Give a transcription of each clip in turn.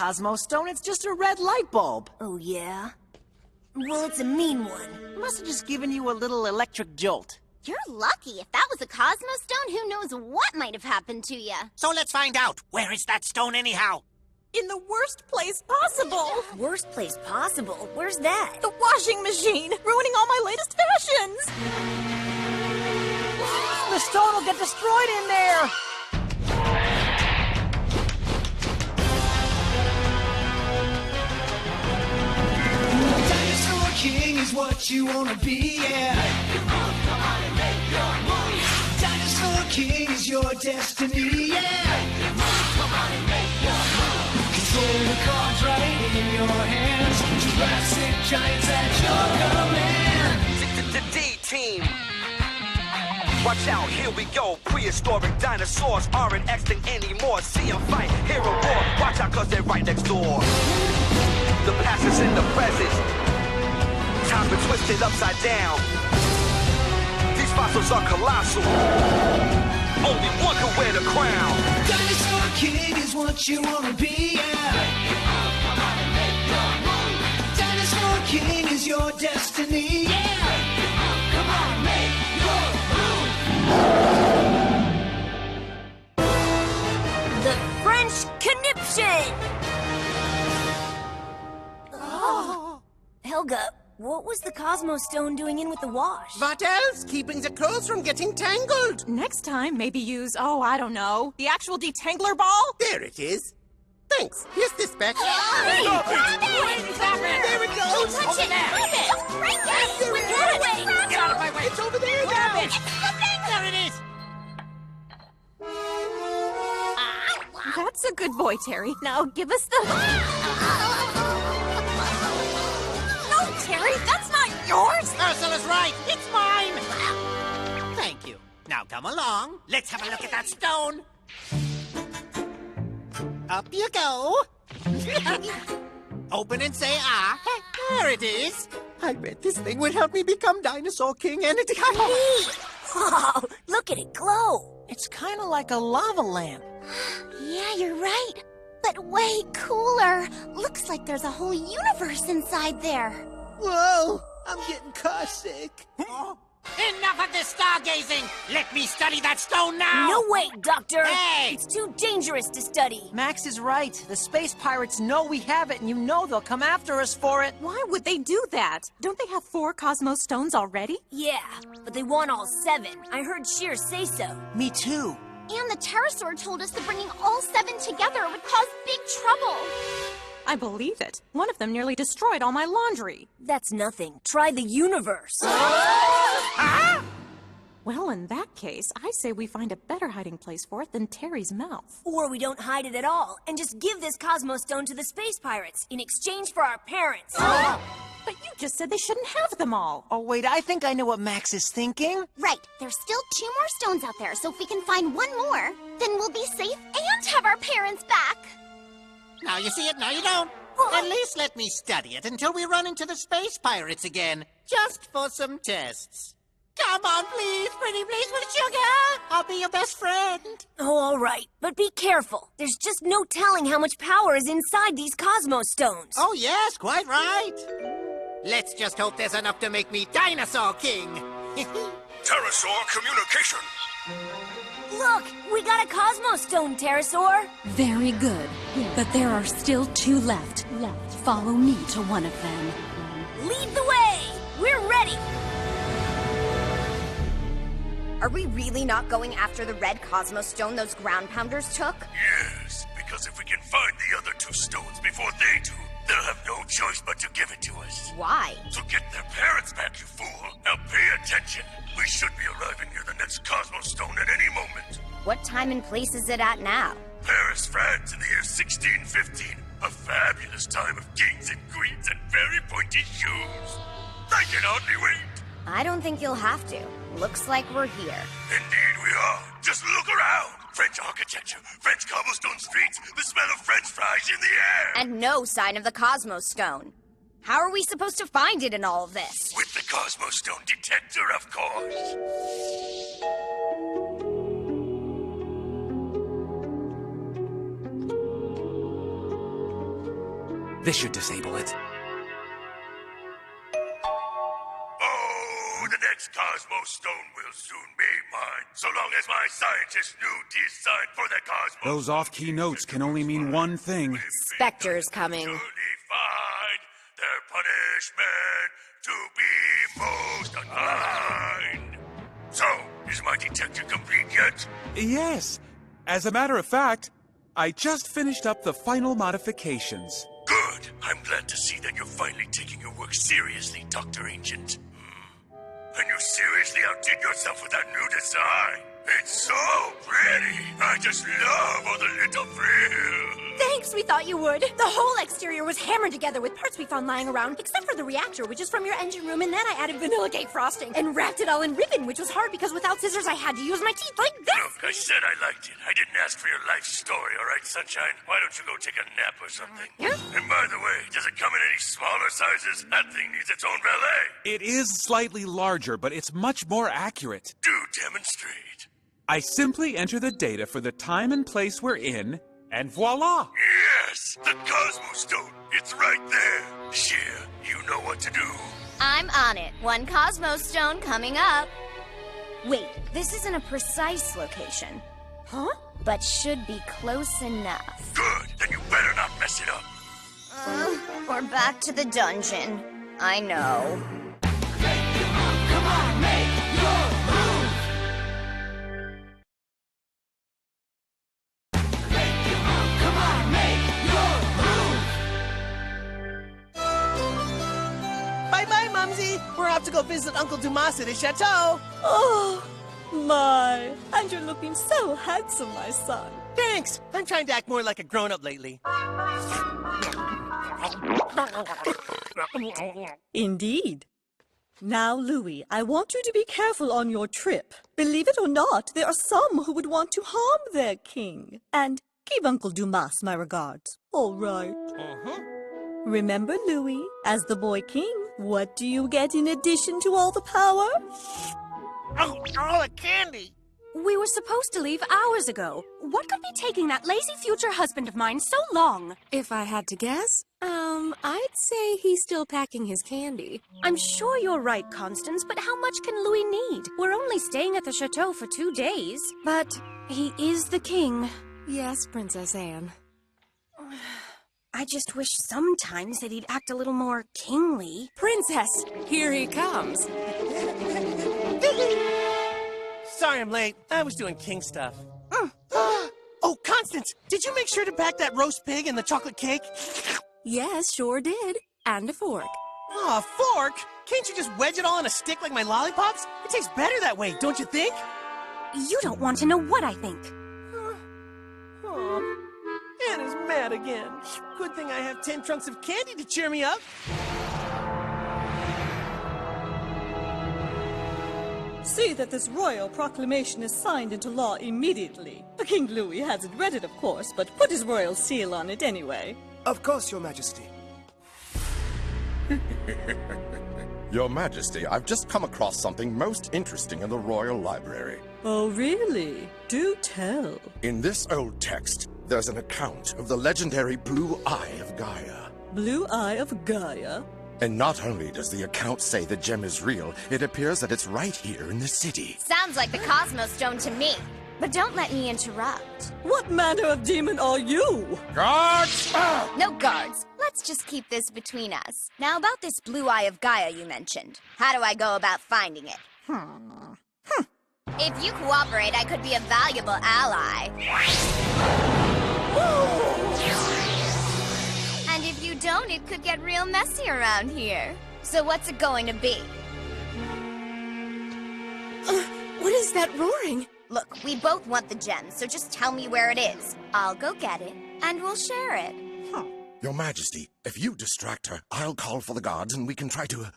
Cosmo Stone. It's just a red light bulb. Oh, yeah? Well, it's a mean one. Must have just given you a little electric jolt. You're lucky. If that was a Cosmo Stone, who knows what might have happened to you. So let's find out. Where is that stone anyhow? In the worst place possible. Worst place possible? Where's that? The washing machine, ruining all my latest fashions. The stone will get destroyed in there. Dinosaur King is what you wanna be, yeah. Come on and make your move. Dinosaur King is your destiny, yeah. Come on and make your move. Control the cards right in your hands. Jurassic giants at your command. D-Team. Watch out, here we go. Prehistoric dinosaurs aren't extinct anymore. See them fight, hear a roar. Watch out, cause they're right next door. The past is in the present. Time's been twisted upside down. These fossils are colossal. Only one can wear the crown. Dinosaur King is what you wanna be, yeah. Come on and make your move. Dinosaur King is your destiny, yeah. Come on, make your move. The French Conniption! Helga, what was the Cosmo Stone doing in with the wash? What else? Keeping the clothes from getting tangled. Next time, maybe use, I don't know, the actual detangler ball? There it is. Thanks. Here's this back. Hey, grab it! There it goes. Touch it! Grab it! Don't break it! There it Get is. away! Get out of my way. It's over there now. It's slipping! There it is. That's a good boy, Terry. Now give us the... No, Terry, that's not yours! Ursula's right. It's mine. Thank you. Now come along. Let's have a look at that stone. Up you go. Open and say ah. There it is. I bet this thing would help me become Dinosaur King and it... Wow, look at it glow! It's kind of like a lava lamp. Yeah, you're right. But way cooler. Looks like there's a whole universe inside there. Whoa! I'm getting car sick. Enough of this stargazing! Let me study that stone now! No way, Doctor! Hey! It's too dangerous to study. Max is right. The space pirates know we have it, and you know they'll come after us for it. Why would they do that? Don't they have 4 Cosmo Stones already? Yeah, but they want all 7. I heard Shear say so. Me too. And the pterosaur told us that bringing all 7 together would cause big trouble. I believe it. One of them nearly destroyed all my laundry. That's nothing. Try the universe. Well, in that case, I say we find a better hiding place for it than Terry's mouth. Or we don't hide it at all, and just give this Cosmo Stone to the space pirates in exchange for our parents. But you just said they shouldn't have them all. Oh, wait, I think I know what Max is thinking. Right, there's still 2 more stones out there, so if we can find one more, then we'll be safe and have our parents back. Now you see it, now you don't. At least let me study it until we run into the space pirates again. Just for some tests. Come on, please, pretty please with sugar. I'll be your best friend. Oh, all right. But be careful. There's just no telling how much power is inside these Cosmo Stones. Oh, yes, quite right. Let's just hope there's enough to make me Dinosaur King. Pterosaur communication. Look, we got a Cosmo Stone, Pterosaur. Very good. But there are still 2 left. Follow me to one of them. Lead the way. We're ready. Are we really not going after the red Cosmo Stone those ground pounders took? Yes, because if we can find the other 2 stones before they do, they'll have no choice but to give it to us. Why? So get their parents back, you fool. Now pay attention. We should be arriving near the next Cosmo Stone at any moment. What time and place is it at now? Paris, France, in the year 1615. A fabulous time of kings and queens and very pointy shoes. I can hardly wait. I don't think you'll have to. Looks like we're here. Indeed we are. Just look around. French architecture, French cobblestone streets, the smell of French fries in the air. And no sign of the Cosmo Stone. How are we supposed to find it in all of this? With the Cosmo Stone detector, of course. This should disable it. Oh, the next Cosmos Stone will soon be mine, so long as my scientists' new design for the Cosmos... Those off-key notes can only mean one thing. Spectre's coming. Find their punishment to be most unkind. So, is my detector complete yet? Yes. As a matter of fact, I just finished up the final modifications. Good. I'm glad to see that you're finally taking your work seriously, Dr. Ancient. And you seriously outdid yourself with that new design. It's so pretty. I just love all the little frills. Thanks, we thought you would. The whole exterior was hammered together with parts we found lying around, except for the reactor, which is from your engine room, and then I added vanilla cake frosting and wrapped it all in ribbon, which was hard because without scissors I had to use my teeth like this. Look, I said I liked it. I didn't ask for your life story, all right, Sunshine? Why don't you go take a nap or something? Yeah? And by the way, does it come in any smaller sizes? That thing needs its own ballet. It is slightly larger, but it's much more accurate. Do demonstrate. I simply enter the data for the time and place we're in, and voila! Yes, the Cosmos Stone. It's right there. Share, you know what to do. I'm on it. One Cosmos Stone coming up. Wait, this isn't a precise location. Huh? But should be close enough. Good, then you better not mess it up. We're back to the dungeon. I know. Come on, make your move! Come on, make your move! Bye-bye, Mumsy. We're off to go visit Uncle Dumas at his chateau. Oh, my. And you're looking so handsome, my son. Thanks. I'm trying to act more like a grown-up lately. Indeed. Now, Louis, I want you to be careful on your trip. Believe it or not, there are some who would want to harm their king. And give Uncle Dumas my regards. All right. Remember, Louis, as the boy king, what do you get in addition to all the power? Oh, all the candy. We were supposed to leave hours ago. What could be taking that lazy future husband of mine so long? If I had to guess, I'd say he's still packing his candy. I'm sure you're right, Constance, but how much can Louis need? We're only staying at the chateau for 2 days. But he is the king. Yes, Princess Anne. I just wish sometimes that he'd act a little more kingly. Princess, here he comes. Sorry I'm late. I was doing king stuff. Oh, Constance, did you make sure to pack that roast pig and the chocolate cake? Yes, sure did. And a fork. Oh, a fork? Can't you just wedge it all on a stick like my lollipops? It tastes better that way, don't you think? You don't want to know what I think. Oh, Anna's mad again. Good thing I have 10 trunks of candy to cheer me up. See that this royal proclamation is signed into law immediately. King Louis hasn't read it, of course, but put his royal seal on it anyway. Of course, Your Majesty. Your Majesty, I've just come across something most interesting in the Royal Library. Oh, really? Do tell. In this old text, there's an account of the legendary Blue Eye of Gaia. Blue Eye of Gaia? And not only does the account say the gem is real, it appears that it's right here in the city. Sounds like the Cosmos Stone to me. But don't let me interrupt. What manner of demon are you? Guards! No guards. Let's just keep this between us. Now about this Blue Eye of Gaia you mentioned. How do I go about finding it? If you cooperate, I could be a valuable ally. And if you don't, it could get real messy around here. So what's it going to be? What is that roaring? Look, we both want the gem, so just tell me where it is. I'll go get it, and we'll share it. Your Majesty, if you distract her, I'll call for the guards and we can try to...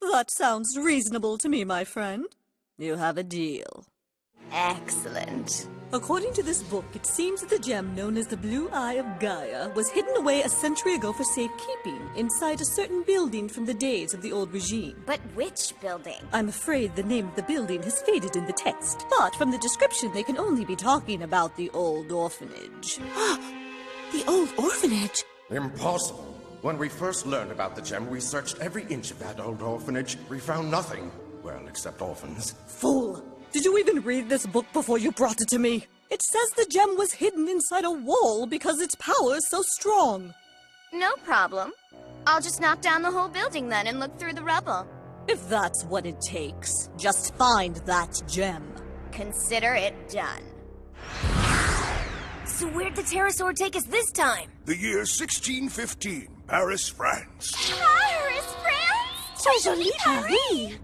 That sounds reasonable to me, my friend. You have a deal. Excellent. According to this book, it seems that the gem known as the Blue Eye of Gaia was hidden away a century ago for safekeeping inside a certain building from the days of the old regime. But which building? I'm afraid the name of the building has faded in the text, but from the description they can only be talking about the old orphanage. The old orphanage? Impossible. When we first learned about the gem, we searched every inch of that old orphanage. We found nothing. Well, except orphans. Fool! Did you even read this book before you brought it to me? It says the gem was hidden inside a wall because its power is so strong. No problem. I'll just knock down the whole building then and look through the rubble. If that's what it takes, just find that gem. Consider it done. So where'd the pterosaur take us this time? The year 1615, Paris, France. Paris, France? So joli, Paris!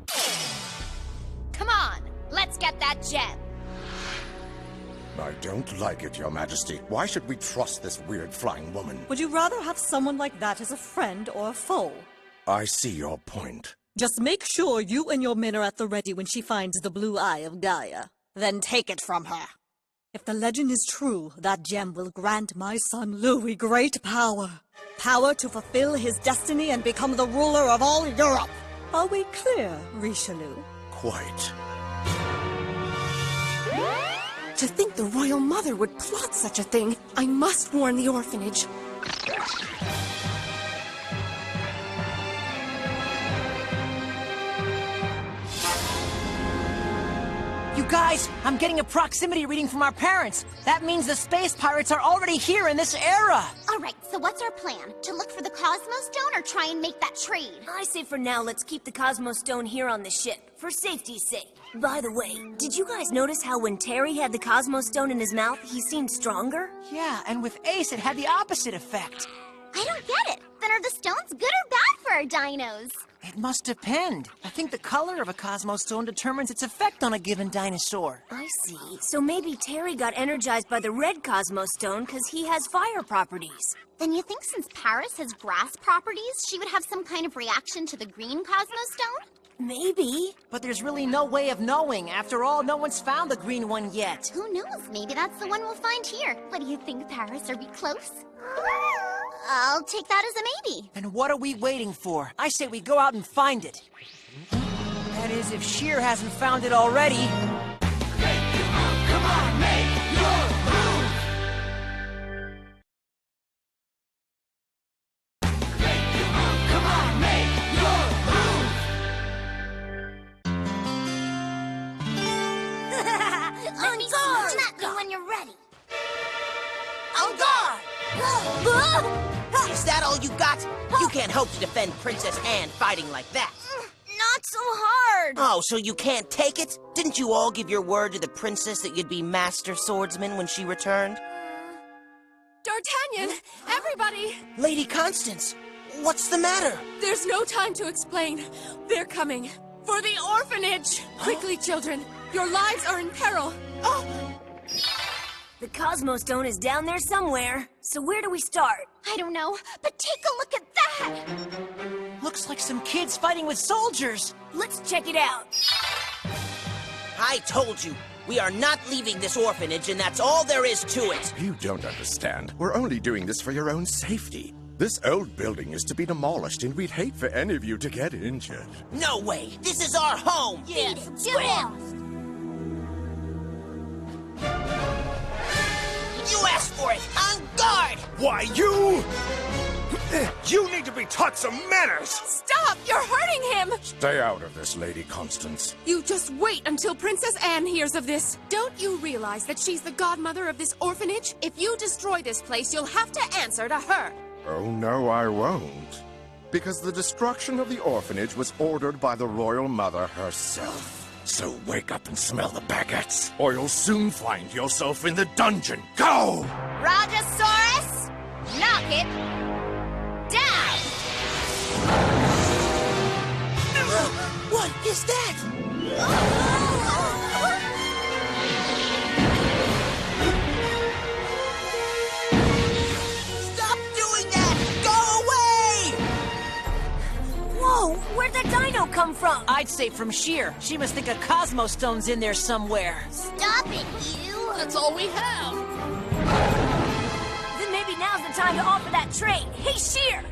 Come on, let's get that gem. I don't like it, Your Majesty. Why should we trust this weird flying woman? Would you rather have someone like that as a friend or a foe? I see your point. Just make sure you and your men are at the ready when she finds the blue eye of Gaia. Then take it from her. If the legend is true, that gem will grant my son Louis great power. Power to fulfill his destiny and become the ruler of all Europe. Are we clear, Richelieu? Quite. To think the royal mother would plot such a thing, I must warn the orphanage. You guys, I'm getting a proximity reading from our parents. That means the space pirates are already here in this era. All right, so what's our plan? To look for the Cosmos Stone or try and make that trade? I say for now, let's keep the Cosmos Stone here on the ship, for safety's sake. By the way, did you guys notice how when Terry had the Cosmos Stone in his mouth, he seemed stronger? Yeah, and with Ace, it had the opposite effect. I don't get it. Then are the stones good or bad for our dinos? It must depend. I think the color of a Cosmos Stone determines its effect on a given dinosaur. I see. So maybe Terry got energized by the red Cosmos Stone because he has fire properties. Then you think since Paris has grass properties, she would have some kind of reaction to the green Cosmos Stone? Maybe. But there's really no way of knowing. After all, no one's found the green one yet. Who knows? Maybe that's the one we'll find here. What do you think, Paris? Are we close? I'll take that as a maybe. And what are we waiting for? I say we go out and find it. That is, if Sheer hasn't found it already. Come on, make your move! Come on, make your move! Let me smack you when you're ready. On guard! Is that all you got? You can't hope to defend Princess Anne fighting like that. Not so hard. Oh, so you can't take it? Didn't you all give your word to the princess that you'd be master swordsman when she returned? D'Artagnan! Everybody! Lady Constance, what's the matter? There's no time to explain. They're coming. For the orphanage! Quickly, children. Your lives are in peril. The Cosmos Stone is down there somewhere. So where do we start? I don't know, but take a look at that! Looks like some kids fighting with soldiers. Let's check it out. I told you, we are not leaving this orphanage, and that's all there is to it. You don't understand. We're only doing this for your own safety. This old building is to be demolished, and we'd hate for any of you to get injured. No way! This is our home! Yeah, do it! You asked for it! On guard! Why, you? You need to be taught some manners! Stop! You're hurting him! Stay out of this, Lady Constance. You just wait until Princess Anne hears of this. Don't you realize that she's the godmother of this orphanage? If you destroy this place, you'll have to answer to her. Oh, no, I won't. Because the destruction of the orphanage was ordered by the royal mother herself. So wake up and smell the baguettes, or you'll soon find yourself in the dungeon. Go! Rajasaurus, knock it down! What is that? Stop doing that! Go away! Whoa, where'd that dino come from? I'd say from Sheer. She must think a Cosmos Stone's in there somewhere. Stop it, you! That's all we have. Then maybe now's the time to offer that trade. Hey, Sheer!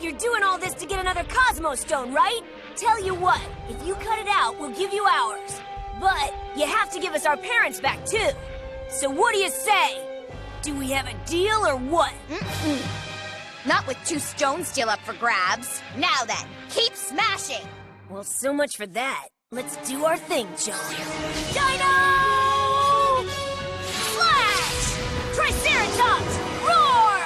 You're doing all this to get another Cosmos Stone, right? Tell you what, if you cut it out, we'll give you ours. But you have to give us our parents back, too. So what do you say? Do we have a deal or what? Not with 2 stones still up for grabs. Now then, keep smashing! Well, so much for that. Let's do our thing, John. Dino! Slash! Triceratops! Roar!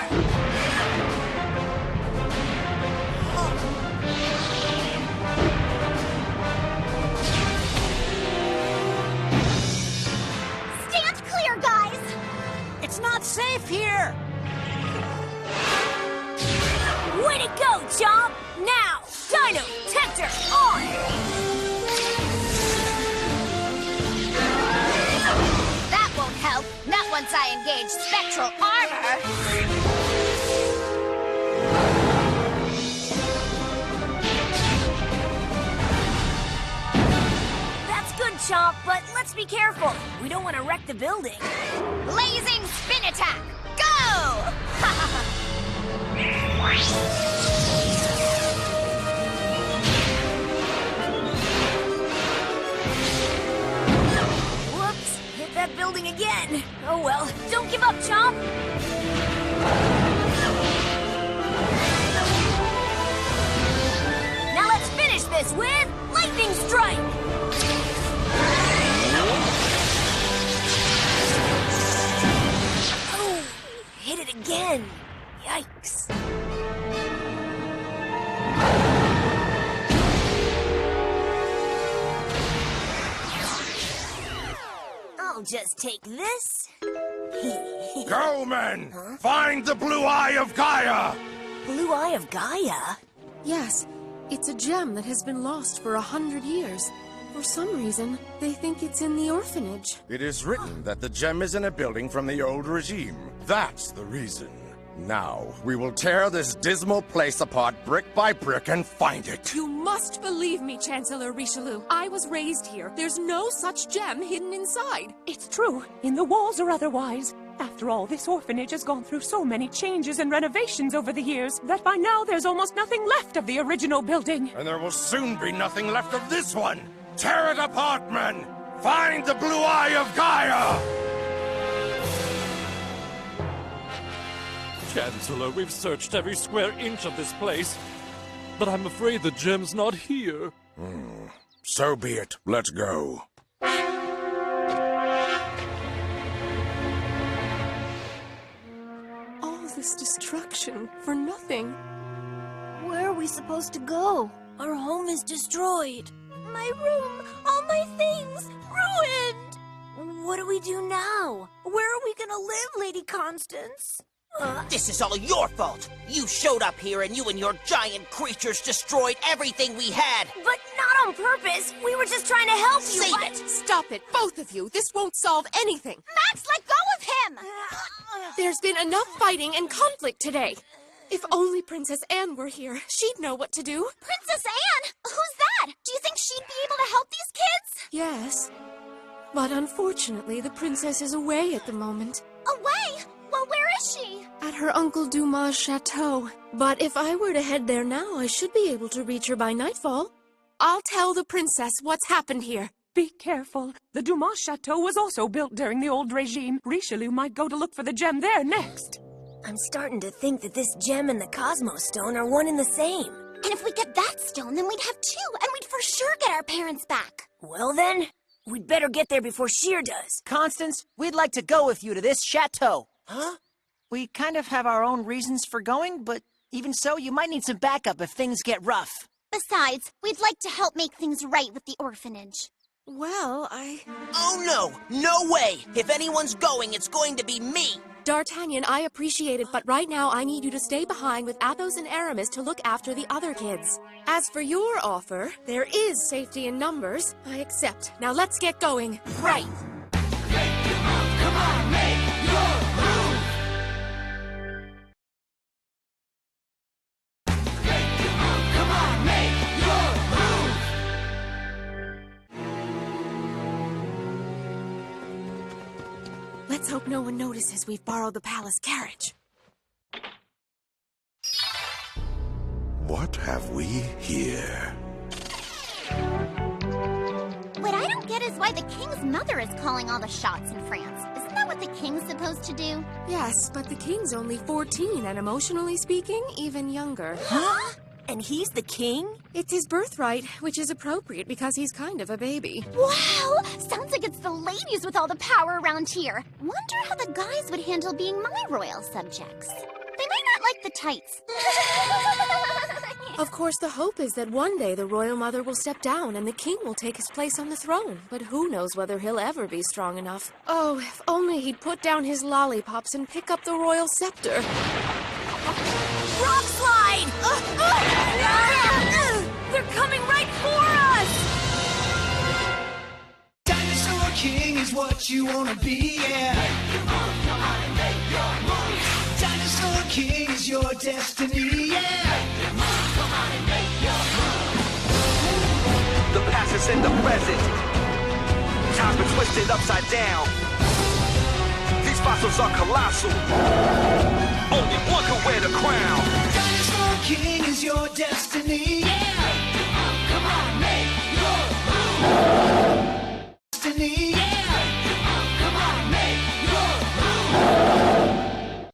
Stand clear, guys! It's not safe here! Way to go, Chomp! Now, Dino Tector on! That won't help. Not once I engage spectral armor. That's good, Chomp, but let's be careful. We don't want to wreck the building. Blazing spin attack! Go! Whoops, hit that building again. Oh well, don't give up, Chomp. Now let's finish this with Lightning Strike. Oh, hit it again. Yikes. I'll just take this. Go, men! Find the blue eye of Gaia! Blue Eye of Gaia? Yes, it's a gem that has been lost for 100 years. For some reason, they think it's in the orphanage. It is written that the gem is in a building from the old regime. That's the reason. Now, we will tear this dismal place apart brick by brick and find it. You must believe me, Chancellor Richelieu. I was raised here. There's no such gem hidden inside. It's true, in the walls or otherwise. After all, this orphanage has gone through so many changes and renovations over the years that by now there's almost nothing left of the original building. And there will soon be nothing left of this one. Tear it apart, men! Find the blue eye of Gaia! Chancellor, we've searched every square inch of this place, but I'm afraid the gem's not here. So be it. Let's go. All this destruction for nothing. Where are we supposed to go? Our home is destroyed. My room, all my things, ruined! What do we do now? Where are we gonna live, Lady Constance? This is all your fault. You showed up here and you and your giant creatures destroyed everything we had. But not on purpose. We were just trying to help you. Save it! Stop it, both of you. This won't solve anything. Max, let go of him! There's been enough fighting and conflict today. If only Princess Anne were here, she'd know what to do. Princess Anne? Who's that? Do you think she'd be able to help these kids? Yes. But unfortunately, the princess is away at the moment. Away? Well, where is she? At her Uncle Dumas' chateau. But if I were to head there now, I should be able to reach her by nightfall. I'll tell the princess what's happened here. Be careful. The Dumas chateau was also built during the old regime. Richelieu might go to look for the gem there next. I'm starting to think that this gem and the Cosmos Stone are one and the same. And if we get that stone, then we'd have 2, and we'd for sure get our parents back. Well then, we'd better get there before Sheer does. Constance, we'd like to go with you to this chateau. Huh? We kind of have our own reasons for going, but even so, you might need some backup if things get rough. Besides, we'd like to help make things right with the orphanage. Well, Oh no! No way! If anyone's going, it's going to be me! D'Artagnan, I appreciate it, but right now I need you to stay behind with Athos and Aramis to look after the other kids. As for your offer, there is safety in numbers. I accept. Now let's get going. Right! Come on, make your move! Come on, make your move! Let's hope no one notices we've borrowed the palace carriage. What have we here? What I don't get is why the king's mother is calling all the shots in France. Isn't that what the king's supposed to do? Yes, but the king's only 14 and emotionally speaking, even younger. Huh? And he's the king? It's his birthright, which is appropriate because he's kind of a baby. Wow! Sounds like it's the ladies with all the power around here. Wonder how the guys would handle being my royal subjects. They might not like the tights. Of course, the hope is that one day the royal mother will step down and the king will take his place on the throne. But who knows whether he'll ever be strong enough. Oh, if only he'd put down his lollipops and pick up the royal scepter. Rock slide! They're coming right for us! Dinosaur King is what you wanna be, yeah. Make your move, come on and make your move. Dinosaur King is your destiny, yeah. Make your move, come on and make your move. The past is in the present. Time's been twisted upside down. These fossils are colossal. Only one can wear the crown. Dinosaur King is your destiny, yeah.